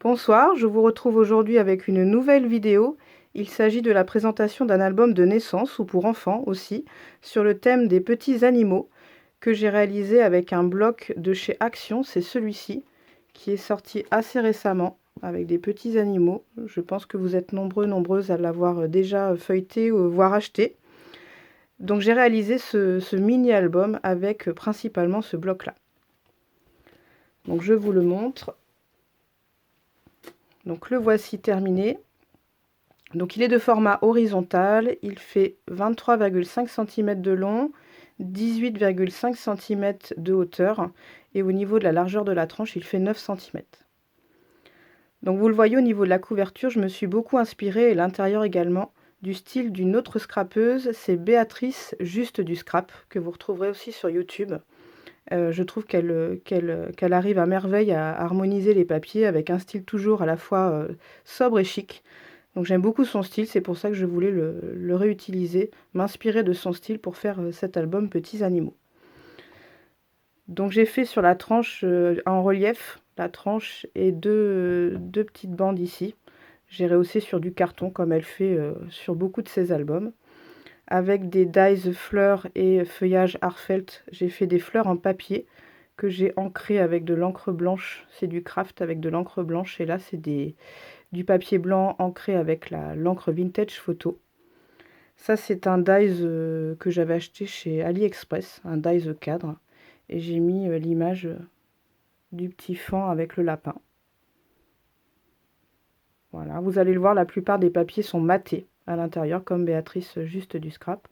Bonsoir, je vous retrouve aujourd'hui avec une nouvelle vidéo. Il s'agit de la présentation d'un album de naissance, ou pour enfants aussi, sur le thème des petits animaux, que j'ai réalisé avec un bloc de chez Action, c'est celui-ci, qui est sorti assez récemment, avec des petits animaux. Je pense que vous êtes nombreuses à l'avoir déjà feuilleté ou voire acheté. Donc j'ai réalisé ce mini-album avec principalement ce bloc-là. Donc je vous le montre. Donc le voici terminé. Donc il est de format horizontal, il fait 23,5 cm de long, 18,5 cm de hauteur et au niveau de la largeur de la tranche, il fait 9 cm. Donc vous le voyez au niveau de la couverture, je me suis beaucoup inspirée, et l'intérieur également, du style d'une autre scrapeuse, c'est Béatrice Juste du Scrap, que vous retrouverez aussi sur YouTube. Je trouve qu'elle arrive à merveille à harmoniser les papiers avec un style toujours à la fois sobre et chic. Donc j'aime beaucoup son style, c'est pour ça que je voulais le réutiliser, m'inspirer de son style pour faire cet album Petits Animaux. Donc j'ai fait sur la tranche en relief, la tranche et deux petites bandes ici. J'ai rehaussé sur du carton comme elle fait sur beaucoup de ses albums. Avec des dies fleurs et feuillage Artfelt, j'ai fait des fleurs en papier que j'ai ancré avec de l'encre blanche. C'est du craft avec de l'encre blanche et là c'est du papier blanc ancré avec l'encre vintage photo. Ça c'est un dies que j'avais acheté chez AliExpress, un dies cadre. Et j'ai mis l'image du petit faon avec le lapin. Voilà, vous allez le voir, la plupart des papiers sont matés à l'intérieur, comme Béatrice Juste du Scrap.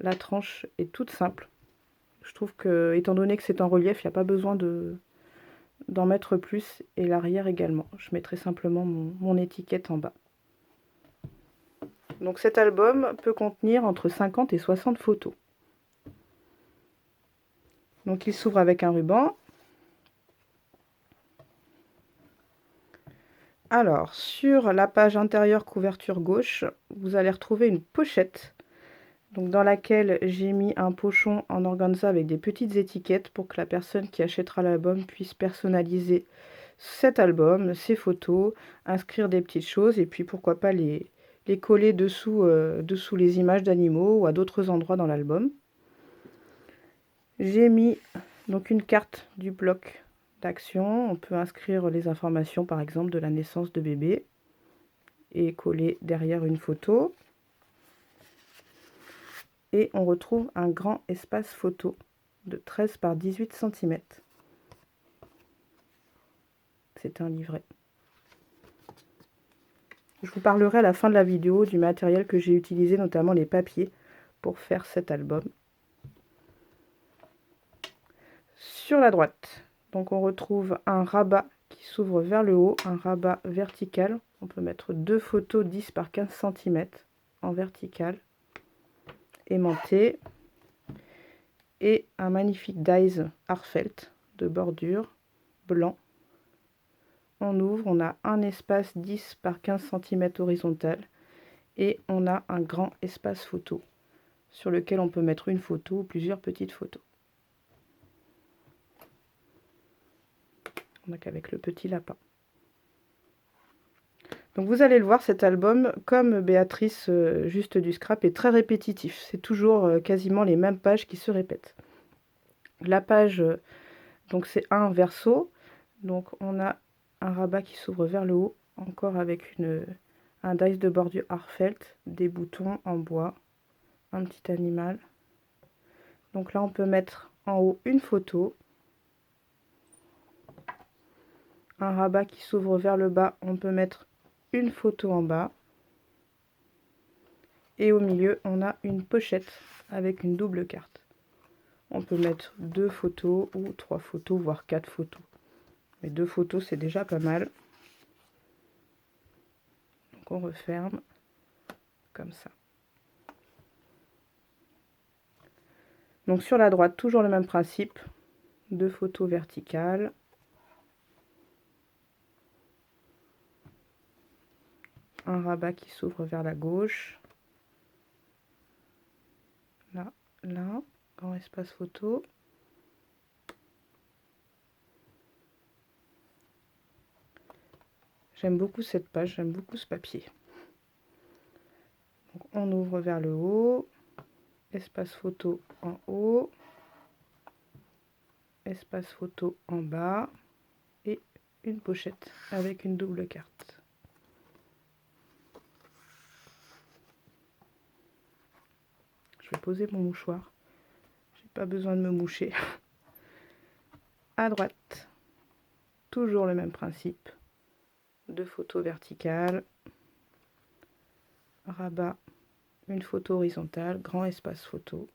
La tranche est toute simple. Je trouve que, étant donné que c'est en relief, il n'y a pas besoin d'en mettre plus. Et l'arrière également. Je mettrai simplement mon étiquette en bas. Donc cet album peut contenir entre 50 et 60 photos. Donc il s'ouvre avec un ruban. Alors, sur la page intérieure couverture gauche, vous allez retrouver une pochette donc dans laquelle j'ai mis un pochon en organza avec des petites étiquettes pour que la personne qui achètera l'album puisse personnaliser cet album, ses photos, inscrire des petites choses et puis pourquoi pas les coller dessous les images d'animaux ou à d'autres endroits dans l'album. J'ai mis donc une carte du bloc d'action. On peut inscrire les informations par exemple de la naissance de bébé et coller derrière une photo. Et on retrouve un grand espace photo de 13 par 18 cm. C'est un livret. Je vous parlerai à la fin de la vidéo du matériel que j'ai utilisé, notamment les papiers, pour faire cet album. Sur la droite, donc on retrouve un rabat qui s'ouvre vers le haut, un rabat vertical. On peut mettre deux photos 10 par 15 cm en vertical, aimanté, et un magnifique dies Artfelt de bordure blanc. On ouvre, on a un espace 10 par 15 cm horizontal et on a un grand espace photo sur lequel on peut mettre une photo ou plusieurs petites photos. Donc avec le petit lapin. Donc vous allez le voir, cet album, comme Béatrice Juste du Scrap, est très répétitif. C'est toujours quasiment les mêmes pages qui se répètent. La page, donc c'est un verso. Donc on a un rabat qui s'ouvre vers le haut, encore avec un dies de bordure Artfelt, des boutons en bois, un petit animal. Donc là on peut mettre en haut une photo. Un rabat qui s'ouvre vers le bas, on peut mettre une photo en bas. Et au milieu, on a une pochette avec une double carte. On peut mettre 2 photos ou 3 photos, voire 4 photos. Mais 2 photos, c'est déjà pas mal. Donc on referme comme ça. Donc sur la droite, toujours le même principe. 2 photos verticales. Un rabat qui s'ouvre vers la gauche. Là, là, grand espace photo. J'aime beaucoup cette page, j'aime beaucoup ce papier. Donc, on ouvre vers le haut, espace photo en haut, espace photo en bas et une pochette avec une double carte. Je vais poser mon mouchoir, j'ai pas besoin de me moucher. À droite, toujours le même principe, 2 photos verticales, rabat, une photo horizontale, grand espace photo.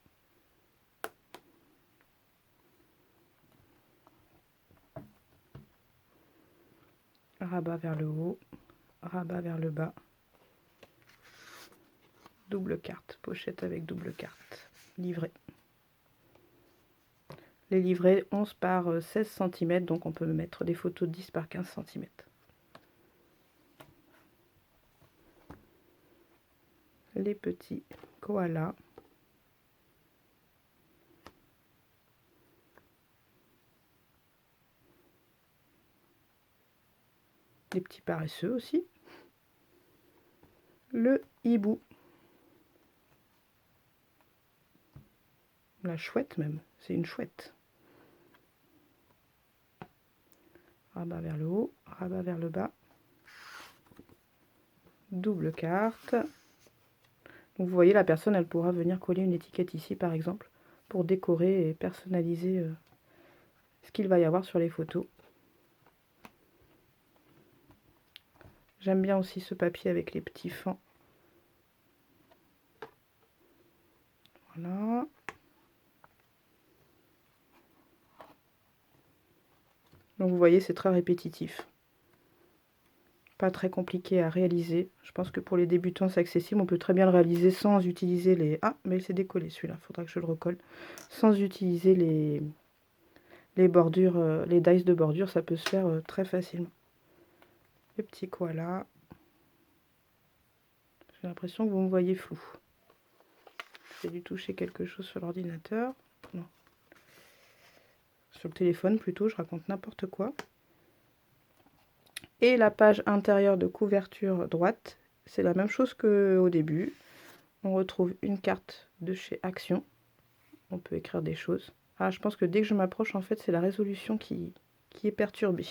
Rabat vers le haut, rabat vers le bas, double carte, pochette avec double carte, livret. Les livrets 11 par 16 cm, donc on peut mettre des photos de 10 par 15 cm. Les petits koalas. Les petits paresseux aussi. Le hibou. La chouette même, c'est une chouette. Rabat vers le haut, rabat vers le bas. Double carte. Donc vous voyez, la personne, elle pourra venir coller une étiquette ici par exemple pour décorer et personnaliser ce qu'il va y avoir sur les photos. J'aime bien aussi ce papier avec les petits fans. Voilà. Donc vous voyez, c'est très répétitif. Pas très compliqué à réaliser. Je pense que pour les débutants, c'est accessible. On peut très bien le réaliser sans utiliser les... Ah, mais il s'est décollé celui-là. Il faudra que je le recolle. Sans utiliser les bordures, les dice de bordure, ça peut se faire très facilement. Les petits koalas. J'ai l'impression que vous me voyez flou. J'ai dû toucher quelque chose sur l'ordinateur. Non. Sur le téléphone plutôt, je raconte n'importe quoi. Et la page intérieure de couverture droite, c'est la même chose qu'au début. On retrouve une carte de chez Action. On peut écrire des choses. Ah, je pense que dès que je m'approche, en fait, c'est la résolution qui est perturbée.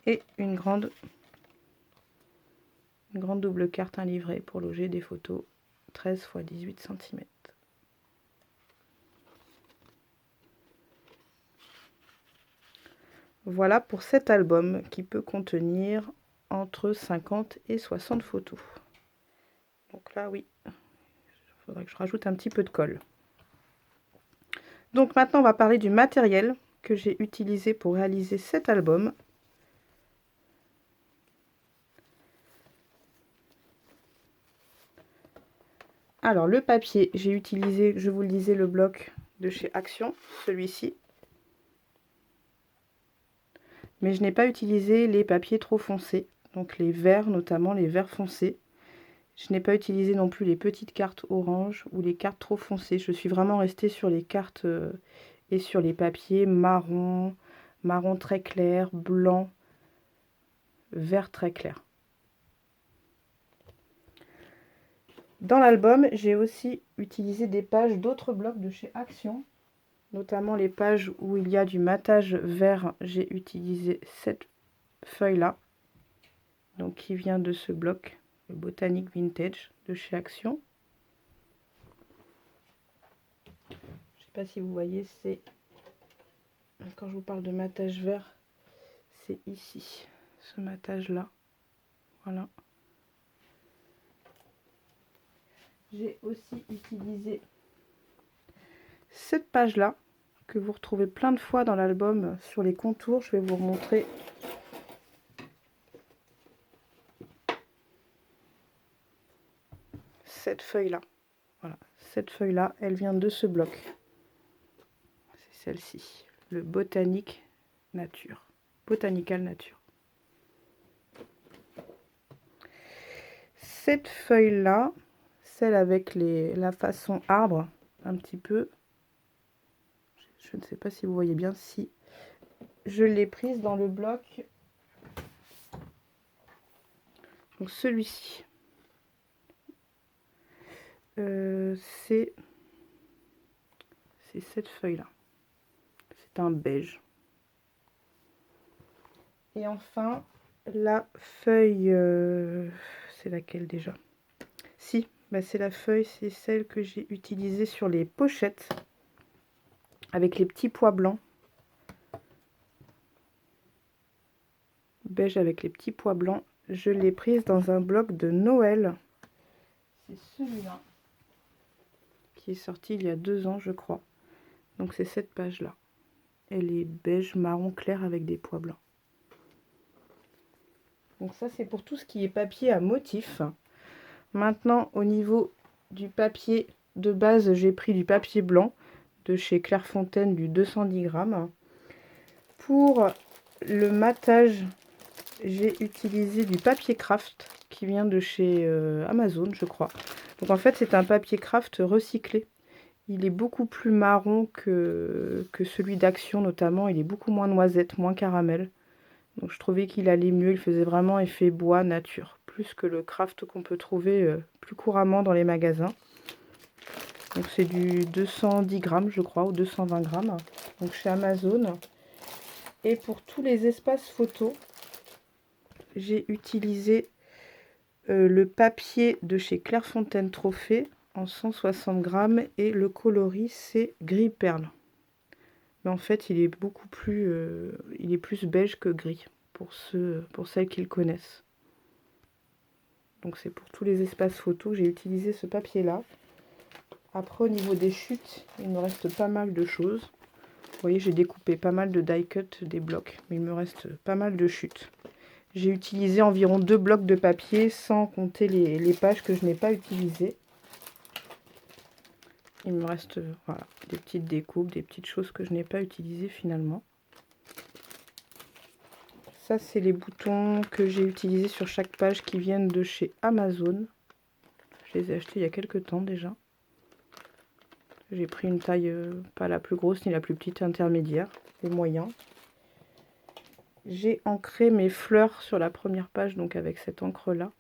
Et une grande double carte, un livret pour loger des photos 13 x 18 cm. Voilà pour cet album qui peut contenir entre 50 et 60 photos. Donc là, oui, il faudrait que je rajoute un petit peu de colle. Donc maintenant, on va parler du matériel que j'ai utilisé pour réaliser cet album. Alors, le papier, j'ai utilisé, je vous le disais, le bloc de chez Action, celui-ci. Mais je n'ai pas utilisé les papiers trop foncés, donc les verts, notamment les verts foncés. Je n'ai pas utilisé non plus les petites cartes orange ou les cartes trop foncées. Je suis vraiment restée sur les cartes et sur les papiers marron, marron très clair, blanc, vert très clair. Dans l'album, j'ai aussi utilisé des pages d'autres blocs de chez Action, notamment les pages où il y a du matage vert. J'ai utilisé cette feuille-là, donc qui vient de ce bloc, le Botanique Vintage de chez Action. Je ne sais pas si vous voyez, c'est quand je vous parle de matage vert, c'est ici, ce matage-là. Voilà. J'ai aussi utilisé cette page-là, que vous retrouvez plein de fois dans l'album sur les contours. Je vais vous remontrer. Cette feuille-là. Voilà, cette feuille-là, elle vient de ce bloc. C'est celle-ci, le Botanique Nature. Botanical Nature. Cette feuille-là, celle avec la façon arbre, un petit peu. Je ne sais pas si vous voyez bien, si je l'ai prise dans le bloc. Donc celui-ci. C'est cette feuille-là. C'est un beige. Et enfin, la feuille... c'est laquelle déjà? Si, bah c'est la feuille, c'est celle que j'ai utilisée sur les pochettes. Avec les petits pois blancs. Beige avec les petits pois blancs. Je l'ai prise dans un bloc de Noël. C'est celui-là. Qui est sorti il y a 2 ans, je crois. Donc c'est cette page-là. Elle est beige marron clair avec des pois blancs. Donc ça c'est pour tout ce qui est papier à motif. Maintenant au niveau du papier de base, j'ai pris du papier blanc de chez Clairefontaine du 210 grammes. Pour le matage, j'ai utilisé du papier craft qui vient de chez Amazon, je crois. Donc en fait c'est un papier craft recyclé. Il est beaucoup plus marron que celui d'Action notamment. Il est beaucoup moins noisette, moins caramel. Donc je trouvais qu'il allait mieux. Il faisait vraiment effet bois nature. Plus que le craft qu'on peut trouver plus couramment dans les magasins. Donc c'est du 210 grammes je crois, ou 220 grammes. Donc chez Amazon. Et pour tous les espaces photos, j'ai utilisé le papier de chez Clairefontaine Trophée en 160 grammes et le coloris c'est gris perle. Mais en fait il est beaucoup plus il est plus beige que gris pour celles qui le connaissent. Donc c'est pour tous les espaces photos, j'ai utilisé ce papier là. Après au niveau des chutes, il me reste pas mal de choses. Vous voyez, j'ai découpé pas mal de die cut des blocs, mais il me reste pas mal de chutes. J'ai utilisé environ 2 blocs de papier sans compter les pages que je n'ai pas utilisées. Il me reste voilà, des petites découpes, des petites choses que je n'ai pas utilisées finalement. Ça, c'est les boutons que j'ai utilisés sur chaque page qui viennent de chez Amazon. Je les ai achetés il y a quelques temps déjà. J'ai pris une taille pas la plus grosse ni la plus petite, intermédiaire, les moyens. J'ai ancré mes fleurs sur la première page, donc avec cette encre là.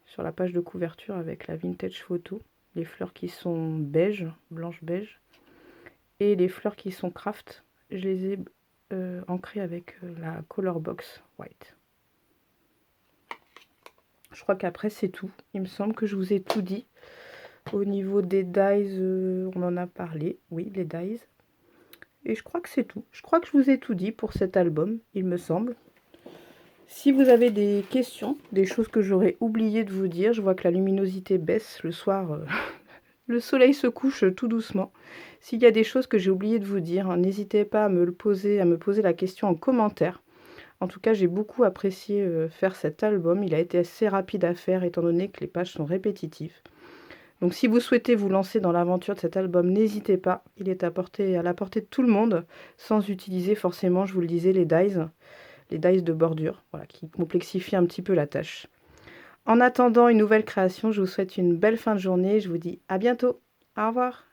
Sur la page de couverture avec la vintage photo. Les fleurs qui sont beige, blanche beige. Et les fleurs qui sont craft, je les ai ancrées avec la color box white. Je crois qu'après c'est tout. Il me semble que je vous ai tout dit. Au niveau des dies, on en a parlé. Oui, les dies. Et je crois que c'est tout. Je crois que je vous ai tout dit pour cet album, il me semble. Si vous avez des questions, des choses que j'aurais oublié de vous dire, je vois que la luminosité baisse le soir. Le soleil se couche tout doucement. S'il y a des choses que j'ai oublié de vous dire, hein, n'hésitez pas à me poser la question en commentaire. En tout cas, j'ai beaucoup apprécié faire cet album. Il a été assez rapide à faire étant donné que les pages sont répétitives. Donc si vous souhaitez vous lancer dans l'aventure de cet album, n'hésitez pas. Il est à la portée de tout le monde, sans utiliser forcément, je vous le disais, les dies de bordure, voilà, qui complexifient un petit peu la tâche. En attendant une nouvelle création, je vous souhaite une belle fin de journée. Je vous dis à bientôt. Au revoir.